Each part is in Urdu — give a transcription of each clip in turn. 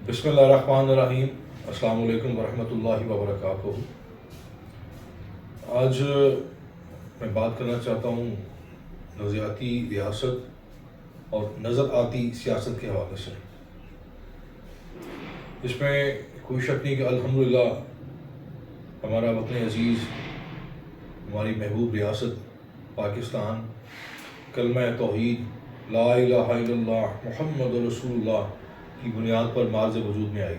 بسم اللہ الرحمن الرحیم۔ السلام علیکم ورحمۃ اللہ وبرکاتہ۔ آج میں بات کرنا چاہتا ہوں نظریاتی ریاست اور نظر آتی سیاست کے حوالے سے۔ اس میں کوئی شک نہیں کہ الحمدللہ ہمارا وطن عزیز، ہماری محبوب ریاست پاکستان کلمہ توحید لا الہ الا اللہ محمد رسول اللہ کی بنیاد پر مارز وجود میں آئی۔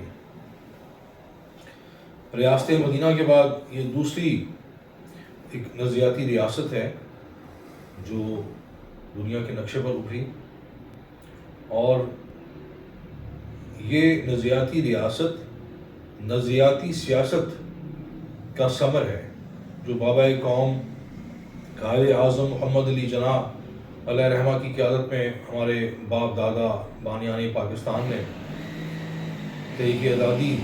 ریاست مدینہ کے بعد یہ دوسری ایک نظریاتی ریاست ہے جو دنیا کے نقشے پر ابھری، اور یہ نظریاتی ریاست نظریاتی سیاست کا ثمر ہے جو بابا قوم قائد اعظم محمد علی جناح علیہ رحمہ کی قیادت میں ہمارے باپ دادا بانیان پاکستان نے تحریک آزادی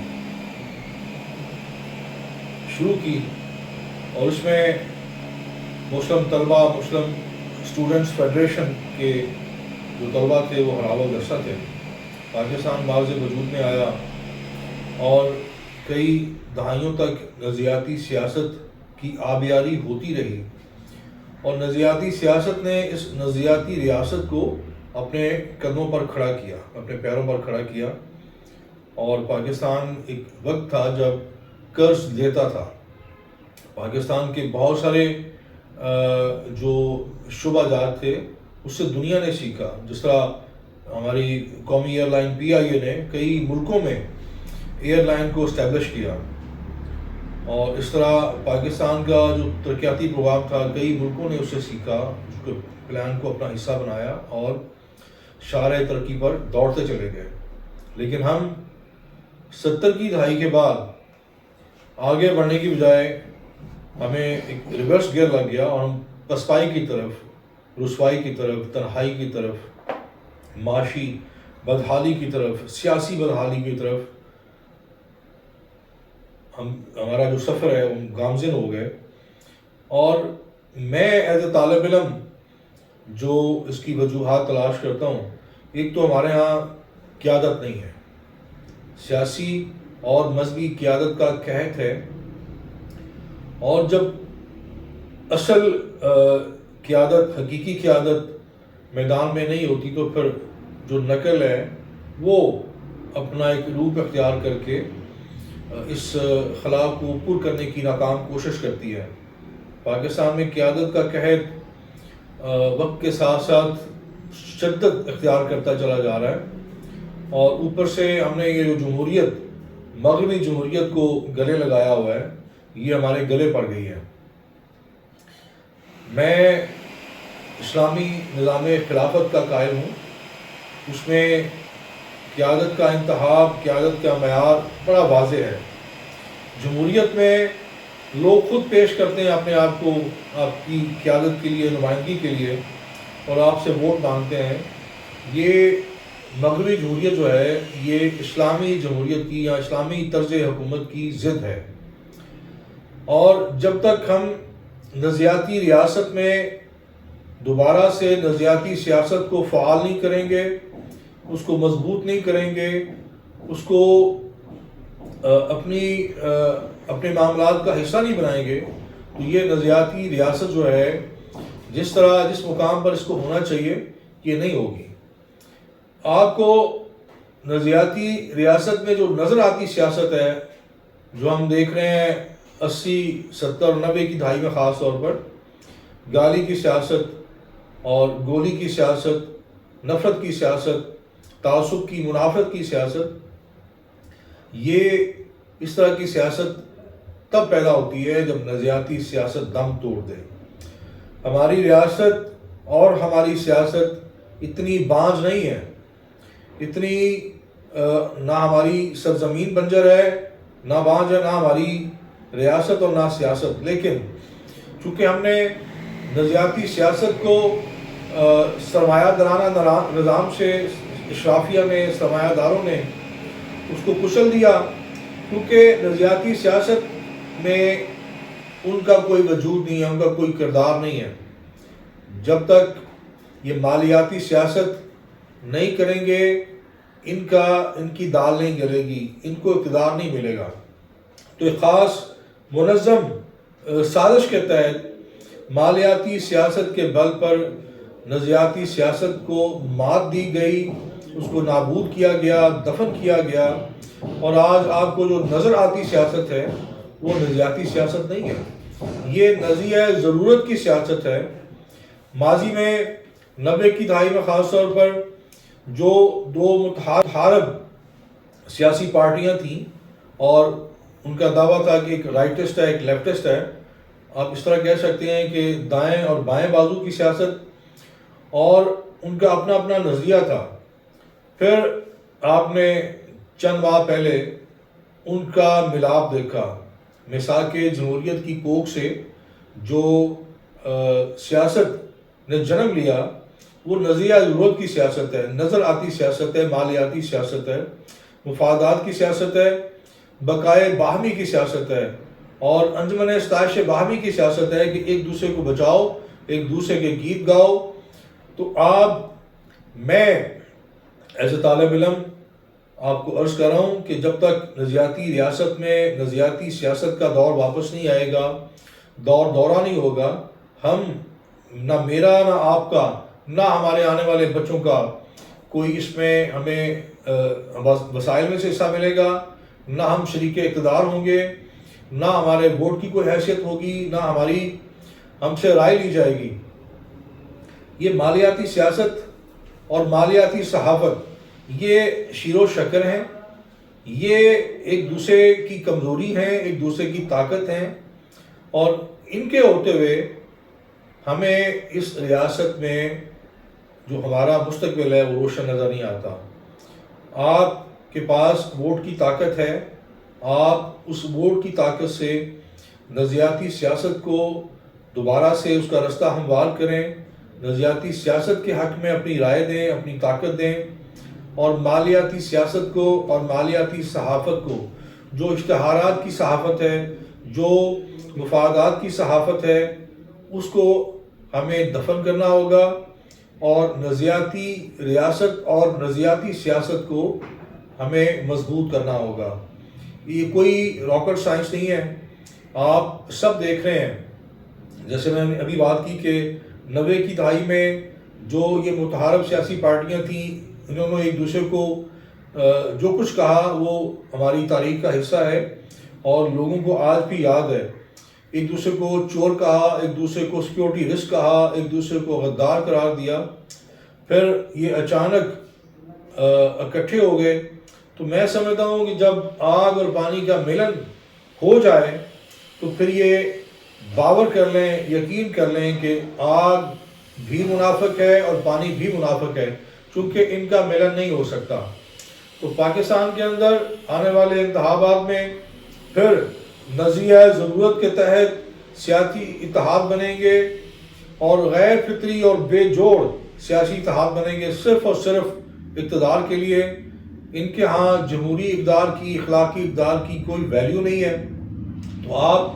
شروع کی، اور اس میں مسلم طلبہ، مسلم اسٹوڈنٹس فیڈریشن کے جو طلبہ تھے وہ حرابہ گرسہ تھے۔ پاکستان مارز وجود میں آیا اور کئی دہائیوں تک نظریاتی سیاست کی آبیاری ہوتی رہی، اور نظریاتی سیاست نے اس نظریاتی ریاست کو اپنے قدموں پر کھڑا کیا، اپنے پیروں پر کھڑا کیا، اور پاکستان ایک وقت تھا جب قرض لیتا تھا۔ پاکستان کے بہت سارے جو شعبہ جات تھے اس سے دنیا نے سیکھا، جس طرح ہماری قومی ایئر لائن پی آئی اے نے کئی ملکوں میں ایئر لائن کو اسٹیبلش کیا، اور اس طرح پاکستان کا جو ترقیاتی پروگرام تھا کئی ملکوں نے اس سے سیکھا، اس کے پلان کو اپنا حصہ بنایا اور شاہراہ ترقی پر دوڑتے چلے گئے۔ لیکن ہم 70 کی دہائی کے بعد آگے بڑھنے کی بجائے ہمیں ایک ریورس گیئر لگ گیا، اور ہم پسپائی کی طرف، رسوائی کی طرف، تنہائی کی طرف، معاشی بدحالی کی طرف، سیاسی بدحالی کی طرف ہمارا جو سفر ہے وہ گامزن ہو گئے۔ اور میں ایز اے طالب علم جو اس کی وجوہات تلاش کرتا ہوں، ایک تو ہمارے ہاں قیادت نہیں ہے، سیاسی اور مذہبی قیادت کا قحط ہے، اور جب اصل قیادت، حقیقی قیادت میدان میں نہیں ہوتی تو پھر جو نقل ہے وہ اپنا ایک روپ اختیار کر کے اس خلا کو پر کرنے کی ناکام کوشش کرتی ہے۔ پاکستان میں قیادت کا قحط وقت کے ساتھ ساتھ شدت اختیار کرتا چلا جا رہا ہے، اور اوپر سے ہم نے یہ جو جمہوریت، مغربی جمہوریت کو گلے لگایا ہوا ہے، یہ ہمارے گلے پڑ گئی ہے۔ میں اسلامی نظام خلافت کا قائل ہوں، اس میں قیادت کا انتخاب، قیادت کا معیار بڑا واضح ہے۔ جمہوریت میں لوگ خود پیش کرتے ہیں اپنے آپ کو آپ کی قیادت کے لیے، نمائندگی کے لیے، اور آپ سے ووٹ مانگتے ہیں۔ یہ مغربی جمہوریت جو ہے یہ اسلامی جمہوریت کی یا اسلامی طرز حکومت کی ضد ہے، اور جب تک ہم نظریاتی ریاست میں دوبارہ سے نظریاتی سیاست کو فعال نہیں کریں گے، اس کو مضبوط نہیں کریں گے، اس کو اپنے معاملات کا حصہ نہیں بنائیں گے، تو یہ نظریاتی ریاست جو ہے جس مقام پر اس کو ہونا چاہیے یہ نہیں ہوگی۔ آپ کو نظریاتی ریاست میں جو نظر آتی سیاست ہے، جو ہم دیکھ رہے ہیں 80، 70 اور 90 کی دہائی میں، خاص طور پر گالی کی سیاست اور گولی کی سیاست، نفرت کی سیاست، تعصب کی، منافقت کی سیاست، یہ اس طرح کی سیاست تب پیدا ہوتی ہے جب نظریاتی سیاست دم توڑ دے۔ ہماری ریاست اور ہماری سیاست اتنی بانجھ نہیں ہے، اتنی نہ ہماری سرزمین بنجر ہے، نہ بانجھ ہے، نہ ہماری ریاست اور نہ سیاست، لیکن چونکہ ہم نے نظریاتی سیاست کو سرمایہ دارانہ نظام سے، اشرافیہ نے، سرمایہ داروں نے اس کو کچل دیا، کیونکہ نظریاتی سیاست میں ان کا کوئی وجود نہیں ہے، ان کا کوئی کردار نہیں ہے۔ جب تک یہ مالیاتی سیاست نہیں کریں گے، ان کی دال نہیں گلے گی، ان کو اقتدار نہیں ملے گا۔ تو ایک خاص منظم سازش کے تحت مالیاتی سیاست کے بل پر نظریاتی سیاست کو مات دی گئی، اس کو نابود کیا گیا، دفن کیا گیا، اور آج آپ کو جو نظر آتی سیاست ہے وہ نظریاتی سیاست نہیں ہے، یہ نظریہ ضرورت کی سیاست ہے۔ ماضی میں 90 کی دہائی میں خاص طور پر جو دو متحارب سیاسی پارٹیاں تھیں اور ان کا دعویٰ تھا کہ ایک رائٹسٹ ہے ایک لیفٹسٹ ہے، آپ اس طرح کہہ سکتے ہیں کہ دائیں اور بائیں بازو کی سیاست، اور ان کا اپنا اپنا نظریہ تھا۔ پھر آپ نے چند ماہ پہلے ان کا ملاپ دیکھا، میثاق جمہوریت کی کوکھ سے جو سیاست نے جنم لیا وہ نظریہ ضرورت کی سیاست ہے، نظر آتی سیاست ہے، مالیاتی سیاست ہے، مفادات کی سیاست ہے، بقائے باہمی کی سیاست ہے، اور انجمن ستائش باہمی کی سیاست ہے کہ ایک دوسرے کو بچاؤ، ایک دوسرے کے گیت گاؤ۔ تو میں ایز اے طالب علم آپ کو عرض کر رہا ہوں کہ جب تک نظریاتی ریاست میں نظریاتی سیاست کا دور واپس نہیں آئے گا، دورہ نہیں ہوگا، ہم نہ میرا نہ آپ کا نہ ہمارے آنے والے بچوں کا کوئی اس میں ہمیں وسائل میں سے حصہ ملے گا، نہ ہم شریک اقتدار ہوں گے، نہ ہمارے ووٹ کی کوئی حیثیت ہوگی، نہ ہم سے رائے لی جائے گی۔ یہ مالیاتی سیاست اور مالیاتی صحافت یہ شیر و شکر ہیں، یہ ایک دوسرے کی کمزوری ہیں، ایک دوسرے کی طاقت ہیں، اور ان کے ہوتے ہوئے ہمیں اس ریاست میں جو ہمارا مستقبل ہے وہ روشن نظر نہیں آتا۔ آپ کے پاس ووٹ کی طاقت ہے، آپ اس ووٹ کی طاقت سے نظریاتی سیاست کو دوبارہ سے اس کا رستہ ہموار کریں، نظریاتی سیاست کے حق میں اپنی رائے دیں، اپنی طاقت دیں، اور مالیاتی سیاست کو اور مالیاتی صحافت کو، جو اشتہارات کی صحافت ہے، جو مفادات کی صحافت ہے، اس کو ہمیں دفن کرنا ہوگا، اور نظریاتی ریاست اور نظریاتی سیاست کو ہمیں مضبوط کرنا ہوگا۔ یہ کوئی راکٹ سائنس نہیں ہے، آپ سب دیکھ رہے ہیں۔ جیسے میں نے ابھی بات کی کہ 90 کی دہائی میں جو یہ متحارب سیاسی پارٹیاں تھیں، انہوں نے ایک دوسرے کو جو کچھ کہا وہ ہماری تاریخ کا حصہ ہے، اور لوگوں کو آج بھی یاد ہے۔ ایک دوسرے کو چور کہا، ایک دوسرے کو سیکیورٹی رسک کہا، ایک دوسرے کو غدار قرار دیا، پھر یہ اچانک اکٹھے ہو گئے۔ تو میں سمجھتا ہوں کہ جب آگ اور پانی کا ملن ہو جائے تو پھر یہ باور کر لیں، یقین کر لیں کہ آگ بھی منافق ہے اور پانی بھی منافق ہے، چونکہ ان کا ملن نہیں ہو سکتا۔ تو پاکستان کے اندر آنے والے انتخابات میں پھر نظریہ ضرورت کے تحت سیاسی اتحاد بنیں گے، اور غیر فطری اور بے جوڑ سیاسی اتحاد بنیں گے، صرف اور صرف اقتدار کے لیے۔ ان کے ہاں جمہوری اقدار کی، اخلاقی اقدار کی کوئی ویلیو نہیں ہے۔ تو آپ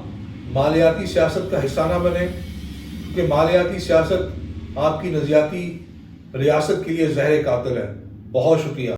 مالیاتی سیاست کا حصہ نہ بنیں، کیونکہ مالیاتی سیاست آپ کی نظریاتی ریاست کے لیے زہر قاتل ہے۔ بہت شکریہ۔